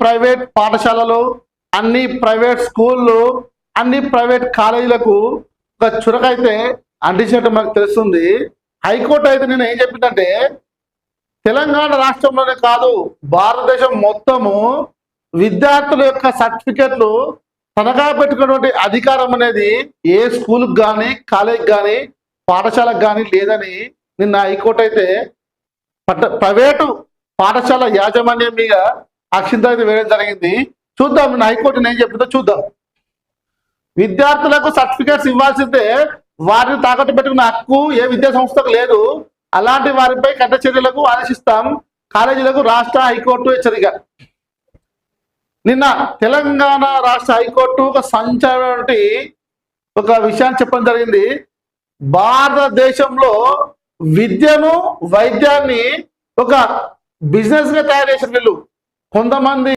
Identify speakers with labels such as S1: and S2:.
S1: Private పాఠశాలలు, అన్ని private స్కూళ్ళు, అన్ని ప్రైవేట్ కాలేజీలకు ఒక చురకైతే అంటించినట్టు మనకు తెలుస్తుంది. హైకోర్టు అయితే నేను ఏం చెప్పిందంటే, తెలంగాణ రాష్ట్రంలోనే కాదు భారతదేశం మొత్తము విద్యార్థుల యొక్క సర్టిఫికెట్లు తనఖా పెట్టుకున్నటువంటి అధికారం అనేది ఏ స్కూల్కి కానీ, కాలేజీకి కానీ, పాఠశాలకు కానీ లేదని నిన్న హైకోర్టు అయితే ప్రైవేటు పాఠశాల యాజమాన్యం మీద అక్షింత అయితే వేయడం జరిగింది. చూద్దాం నిన్న హైకోర్టు ఏం చెప్తుందో చూద్దాం. విద్యార్థులకు సర్టిఫికేట్స్ ఇవ్వాల్సిందే, వారిని తాకట్టు పెట్టుకున్న హక్కు ఏ విద్యా సంస్థకు లేదు. అలాంటి వారిపై కఠిన చర్యలకు ఆదేశిస్తాం కాలేజీలకు రాష్ట్ర హైకోర్టు హెచ్చరిక. నిన్న తెలంగాణ రాష్ట్ర హైకోర్టు ఒక సంచలనటువంటి ఒక విషయాన్ని చెప్పడం జరిగింది. భారతదేశంలో విద్యను, వైద్యాన్ని ఒక బిజినెస్ గా తయారు చేసిన వీళ్ళు కొంతమంది